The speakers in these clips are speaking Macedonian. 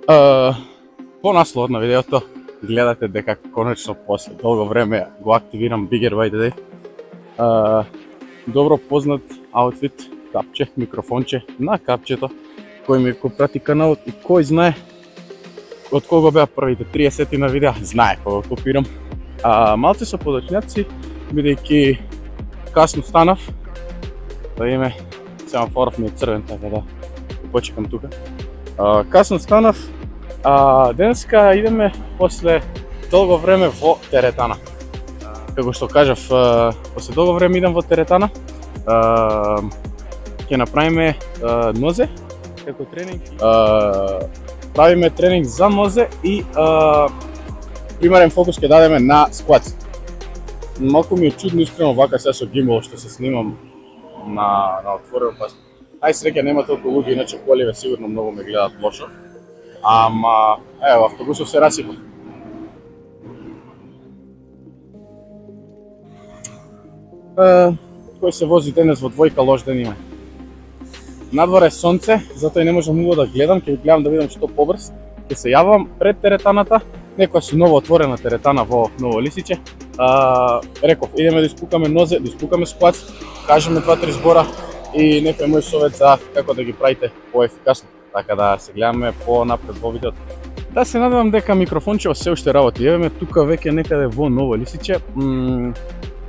По наслов на видеото гледате дека конечно после долго време го активирам Bigger by the Day. Добро познат аутфит, капче, микрофонче на капчето кој ми го прати каналот и кој знае од кого беа првите 30 на видеа, знае кога го копирам. Малце со подочњаци, бидејќи касно станав, да име семафоров ми е црвен, така да го почекам тука. Касно станав, денеска идеме после долго време во теретана. Како што кажав, после долго време идам во теретана. Ќе направиме нозе како тренинг. Правиме тренинг за нозе и примерен фокус ќе дадеме на скват. Малку ми е чудно искрено вака сега со гимбал што се снимам на отворено пас. Ај среќа нема толку луѓе, иначе коливе сигурно многу ме гледаат лошо. Ама, ево, автобусов се расипа. Кој се вози денес во двојка, лош ден има. Надвор е сонце, затоа и не можам многу да гледам, ќе гледам да видам што побрз. Ќе се јавам пред теретаната, некоја си ново отворена теретана во Ново Лисиче. Реков, идеме да испукаме нозе, да испукаме скват, кажеме 2-3 збора и некој мој совет за како да ги правите поефикасно. Така да се гледаме по-напред во видеото. Да се надевам дека микрофончево се уште работи. Еве ме тука веќе некаде во Ново Лисиче. Ќе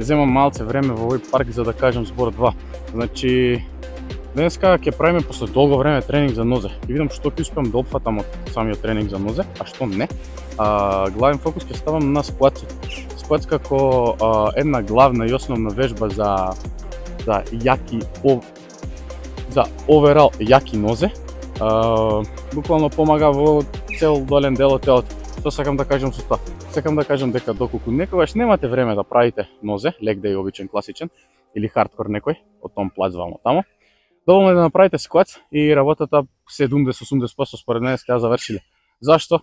земам малце време во овој парк за да кажам збор 2. Значи, денеска ќе правиме после долго време тренинг за нозе. Ќе видам што ќе успеам да опфатам од самиот тренинг за нозе, а што не. Главен фокус ќе ставам на скват. Скват како една главна и основна вежба за јаки за оверал јаки нозе. Буквално помага во цел долен дел од телото. Што сакам да кажам со тоа? Сакам да кажам дека доколку некогаш немате време да правите нозе, лег дей обичен класичен или хардкор некој, од том плац вамо тамо, доволно е да направите скват и работата 70-80% според мене сте ја завршиле. Зашто?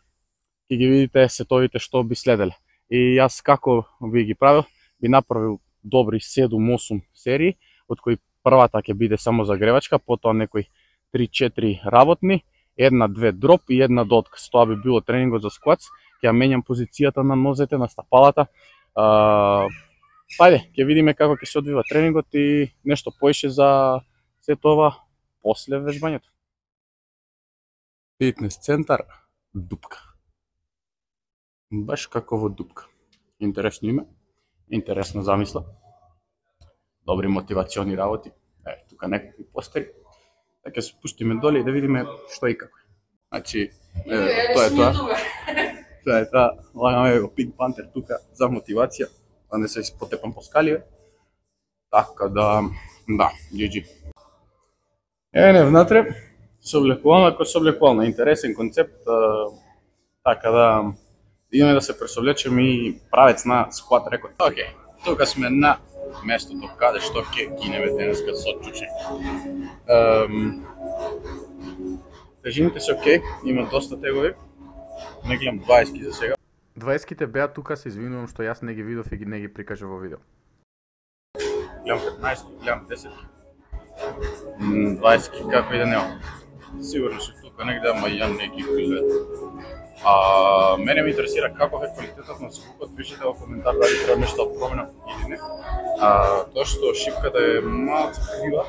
Ќе ги видите сетовите што би следеле. И јас како би ги правил, би направил добри 7-8 серии, од кои првата ќе биде само загревачка, потоа некои 3-4 работни, 1-2 дроп и 1 дотказ. Тоа би било тренингот за скват. Ќе ја менјам позицијата на нозете, на стапалата. Ајде, ќе видиме како ќе се одвива тренингот и нешто поише за сето ова после вежбањето. Фитнес центар Дупка. Баш како во Дупка. Интересно име, интересна замисла. Добри мотивациони работи. Тука некакви постери. Така се спуштиме доле и да видиме што и како. Значи, тоа е тоа. Тоа е тоа. Лагаме го Pink Panther тука за мотивација, да не се испотепам по скаливе. Така да, GG. Не внатре, соблекувална како соблекувална. Интересен концепт. Така да, идеме да се пресоблечем и правец на скват рекорд. Океј, тука сме на местото каде што ќе кинеме денеска со чуче. Тежините се окей, има доста тегови. Не гледам 20 за сега. 20-ките беа тука, се извинувам што јас не ги видов и не ги прикажав во видео. Гледам 15, гледам 10. 20 како и да нема. Сигурно се тука негде, ама ја не ги гледам. Мене ме интересира каков е квалитетот на звукот, пишете во коментар дали треба нешто да променам или не. Тоа што шипката е малку крива,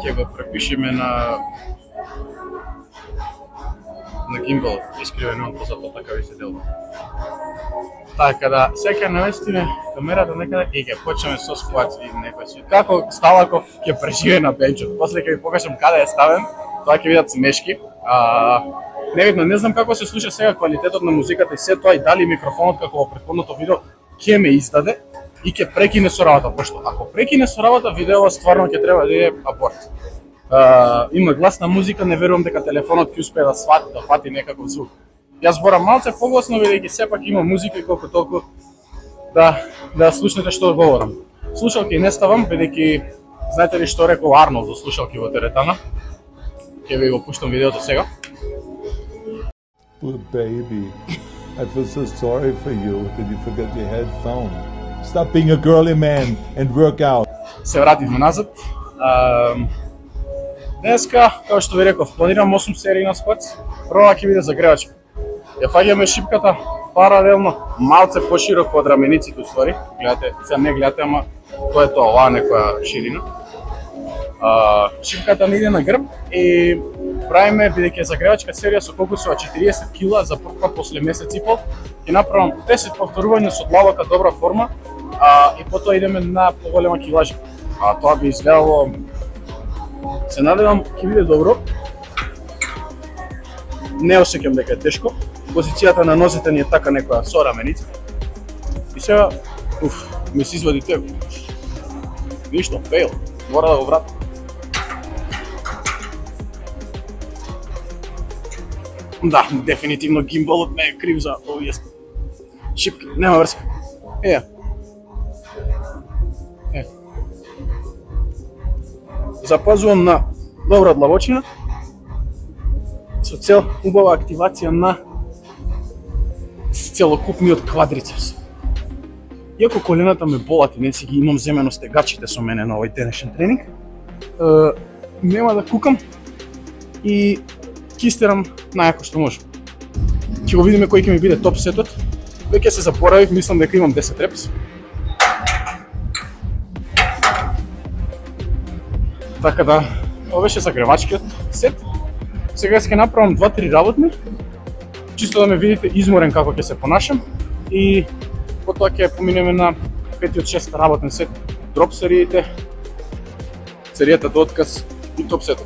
ќе го препишеме на гимбалот, искривено позадло, така ви се делува. Така да, сега наместиме камерата некаде и ќе почнеме со скват и некој си. Како Сталаков ќе преживее на бенчот, после ќе ви покажам каде е ставен, тоа ќе видат смешки. Невидно, не знам како се слуша сега квалитетот на музиката и се тоа и дали микрофонот како во претходното видео ќе ме издаде и ќе прекине со работа, пошто ако прекине со работа видео стварно ќе треба да иде аборт. Има гласна музика, не верувам дека телефонот ќе успее да фати некаков звук. Јас зборам малце погласно бидејќи сепак има музика и колку толку да слушнете што говорам. Слушалки не ставам бидејќи знаете ли што рекол Арнолд за слушалки во теретана? Ќе ви го пуштам видеото сега. Poor baby, I feel so sorry for you that you forgot your headphone. Stop being a girly man and work out. Се вративме назад. Денеска, како што ви реков, планирам 8 серии на скват. Прва ќе биде загревачка. Ја фаќаме шипката паралелно, малце пошироко од рамениците уствари. Гледате, сега не гледате, ама тоа е тоа, оваа некоја ширина. Шипката не иде на грб и правиме, бидејќи загревачка серија со фокусува 40 кила за прв пат после месец и пол. Ќе направам 10 повторувања со длабока добра форма и потоа идеме на поголема килажа. Тоа би изгледало, се надевам, ќе биде добро. Не осеќам дека е тешко. Позицијата на нозете ни е така некоја со раменици. И сега, ми се извади tego. Ништо, фейл. Мора да го вратам. Да, дефинитивно гимбалот не е крив за овие шипки. Нема врска. Запазувам на добра длабочина со цел убава активација на целокупниот квадрицепс. Иако колената ме болат и не си ги имам земено стегачите со мене на овој денешен тренинг, нема да кукам и ќе истерам најако што можам. Ќе го видиме кој ќе ми биде топ сетот. Веќе се заборавив, мислам дека имам 10 репс. Така да, ова беше загревачкиот сет. Сега ќе направам 2-3 работни, чисто да ме видите изморен како ќе се понашам и потоа ќе поминеме на 5-6 работен сет, дроп сериите, серијата до отказ и топ сетот.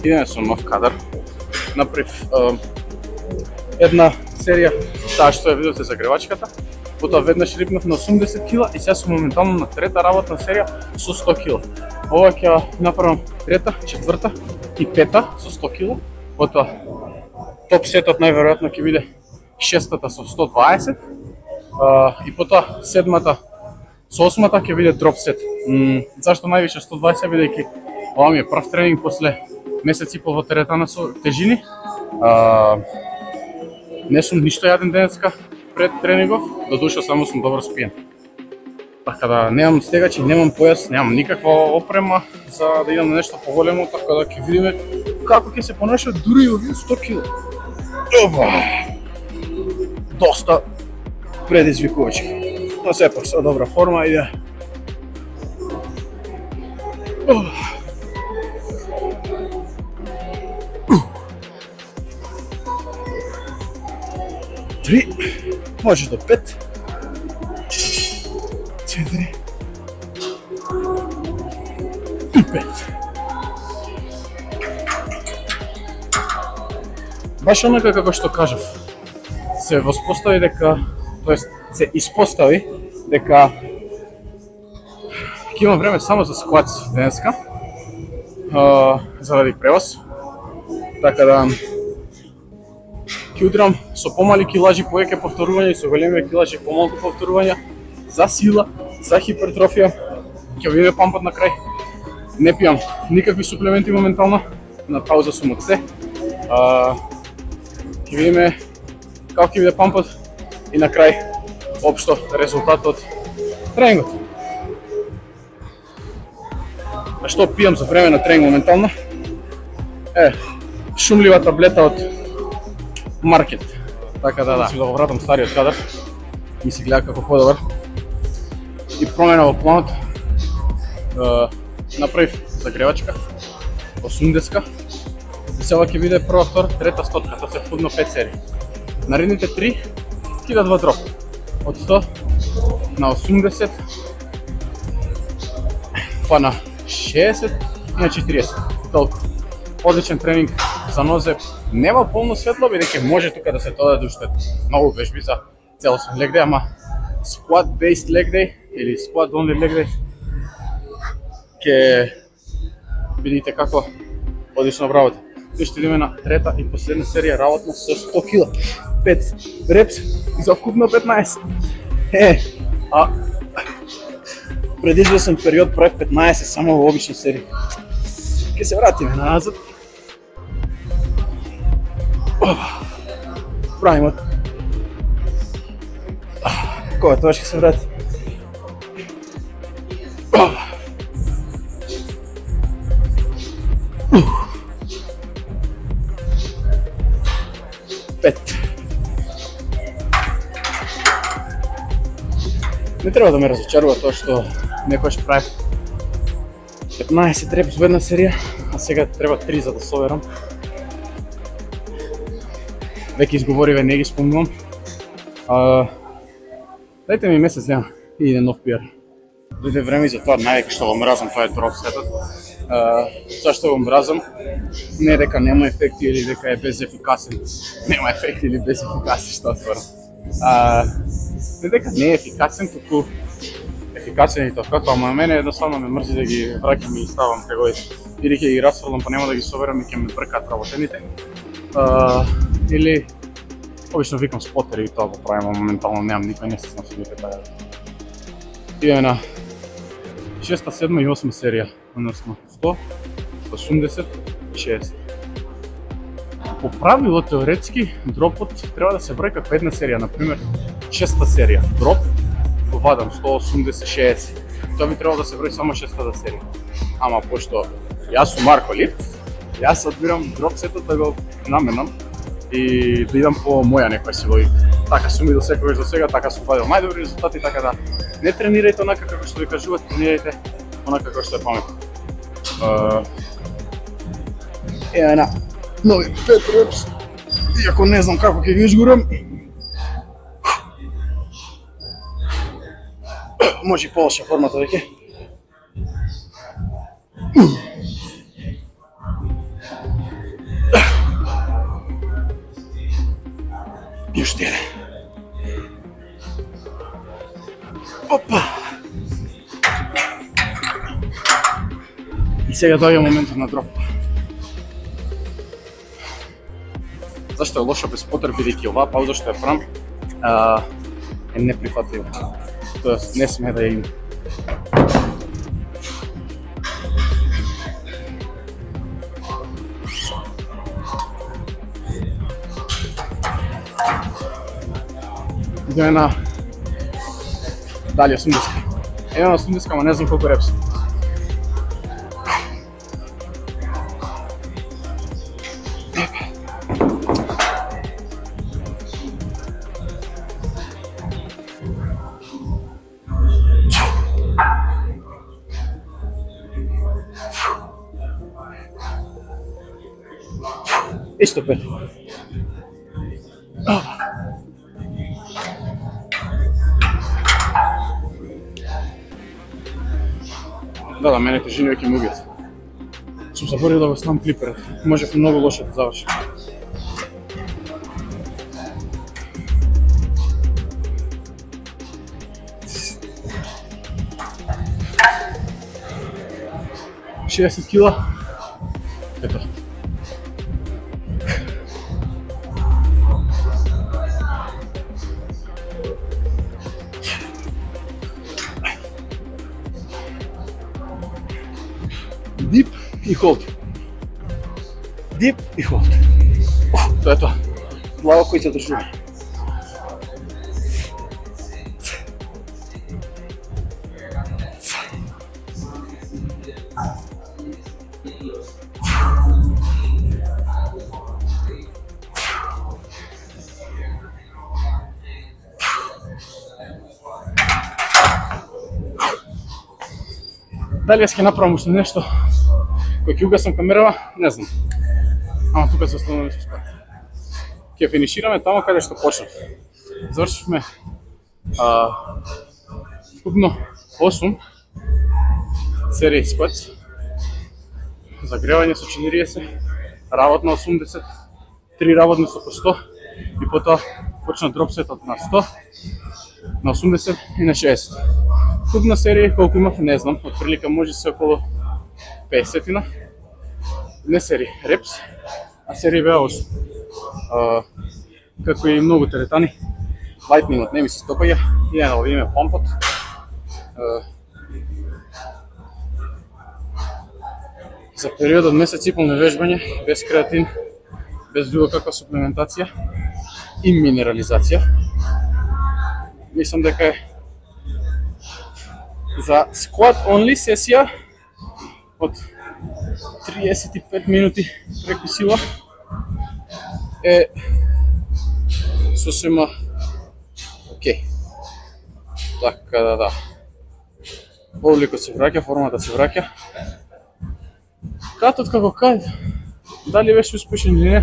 Идеме со нов кадар. Направив една серија, таа што ја видовте загревачката, потоа веднаш рипнав на 80 кила и сега сум моментално на трета работна серија со 100 кила. Ова ќе направам трета, четврта и пета со 100 кила, потоа топ сетот најверојатно ќе биде шестата со 120 и потоа седмата со осмата ќе биде дроп сет. Зашто највише 120, бидејќи ова ми е прв тренинг после месец и пол во теретана со тежини. Не сум ништо јаден денеска пред тренингов, додуша само сум добро спиен. Така да немам стегачи, немам појас, немам никаква опрема за да идам на нешто поголемо, така да ќе видиме како ќе се понашат дури и овие 100 кила. Доста предизвикувачки, но сепак со добра форма иде. Три, може до 5, 4 и 5. Баш онака како што кажав, се воспостави дека, тоест се испостави дека ќе имам време само за скватс денеска, заради превоз, така да ќе удрам со помали килажи повеќе повторувања и со големи килажи помалку повторувања, за сила, за хипертрофија. Ќе видиме пампот на крај. Не пијам никакви суплементи моментално, на пауза сум од се. Ќе видиме како ќе биде пампот и на крај општо резултатот од тренингот. А што пијам за време на тренинг моментално? Шумлива таблета од маркет. Така да го вратам стариот кадар. Ми се гледа како подобар. И промена во планот. Направив загревачка, 80-ка. И сега ќе биде прва, втора, трета стотка, тоа се входно 5 серии. Наредните 3 кида 2 дроп. Од 100 на 80, па на 60 и на 40. Толку. Одличен тренинг за нозе. Нема полно светло, бидејќи може тука да се додаде уште многу вежби за целосен leg day, ама squat based leg day или squat only leg day ќе видите како одлично работа. И ще идеме на трета и последна серија работна со 100 кила. 5 репс за вкупно 15. Пред извесен период правив 15 само во обична серија. Ке се вратиме назад. Правимо. Кога тоа ќе се врати? 5. Не треба да ме разочарува тоа што некојаш прави 15 репс во една серија, а сега треба 3 за да соверам. Веќе изговориве, не ги спомнувам. Дајте ми месец дена и иде нов пиар. Дојде време за тоа, највеќе што го мразам, тоа е дроп сетот. Зашто го мразам? Не дека нема ефекти или дека е безефикасен. Нема ефекти или безефикасен, што отворам. Не дека не е ефикасен, туку ефикасен и така, ама мене едноставно ме мрзи да ги враќам и ставам теговите. Или ќе ги расфрлам, па нема да ги соберам и ќе ме бркаат работените. Или обично викам спотери и тоа го правим, а моментално немам никој, не се знам се дека таа. Идеме на 6, 7 и 8 серија, односно 100, 180 и 60. По правило, теоретски, дропот треба да се брои како една серија, например 6-та серија, дроп, вадам 180, 60. Тоа би требало да се брои само 6-та серија. Ама пошто јас сум Марко Липц, јас одбирам дроп сетот да го наменам и да идам по моја некоја си логика. Така сум и до секогаш до сега, така сум вадил најдобри резултати, така да не тренирајте онака како што ви кажуват, тренирајте онака како што е паметно. Една нови 5 репс, иако не знам како ќе ги изгурам. Може и полоша формата веќе. И уште еден. Опа! И сега доаѓа моментот на дроп. Зашто е лошо без потер, бидејќи оваа пауза што ја правам е неприфатлива. Тоест не сме да ја има. Идеме на дали 80. Едно на 80, ама не знам колку репс. Исто 5. Да, мене тежини веќе ме убијат. Сум заборил да го снам клиперот. Можев многу лошо да завршим. $60 кила. Ето. Дип и холд. Дип и холд. Тоа е тоа. Глава кој се држува. Дали јас ќе направам уште нешто кој ќе угасам камерава, не знам. Ама тука се остануваме со спат. Ќе финишираме тамо каде што почнав. Завршивме вкупно 8 серии скватс. Загревање со 40, работно 80, 3 работни со по 100 и потоа почна дроп сетот на 100, на 80 и на 60. Вкупна серија колку имав не знам, отприлика може се околу 50-тина. Не серии, репс, а серии беа 8. Како и многу теретани, лајтнингот не ми се стопаѓа, иде да видиме пампот. За период од месец и пол на вежбање, без креатин, без друга каква суплементација и минерализација, мислам дека е за squat only сесија од 35 минути преку сила е сосема окей. Така да. Обликот се враќа, формата се враќа. Катот како кат, дали беше успешен или не,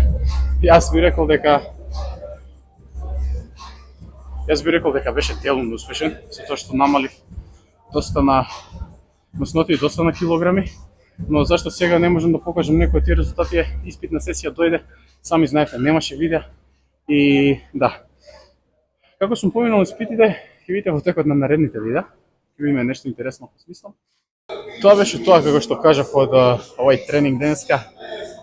јас би рекол дека беше делумно успешен, затоа што намалив доста на масноти и доста на килограми, но зашто сега не можам да покажам некои од тие резултати е испитна сесија дојде, сами знаете, немаше видео и да. Како сум поминал испитите, ќе видите во текот на наредните видеа, ќе има нешто интересно по смислам. Тоа беше тоа како што кажав од овој тренинг денеска.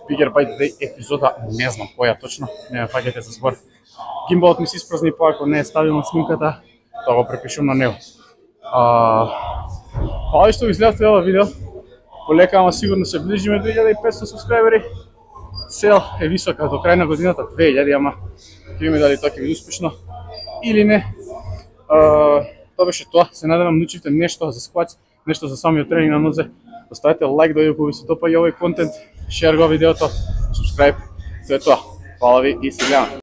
Bigger by the Day епизода, не знам која точно, не ме фаќате за збор. Гимбалот ми се испразни поако не е стабилна снимката, тоа го препишувам на него. Ова што ви изгледавте ова видео, полека ама сигурно се ближиме 2500 субскрайбери. Цел е висока до крај на годината 2000, ама ќе видиме дали тоа ќе биде успешно или не. Тоа беше тоа. Се надевам научивте нешто за сквац, нешто за самиот тренинг на нозе. Оставете лайк додека ви се допаѓа овој контент, шер го видеото, субскрайб. Тоа е тоа. Фала ви и се гледаме.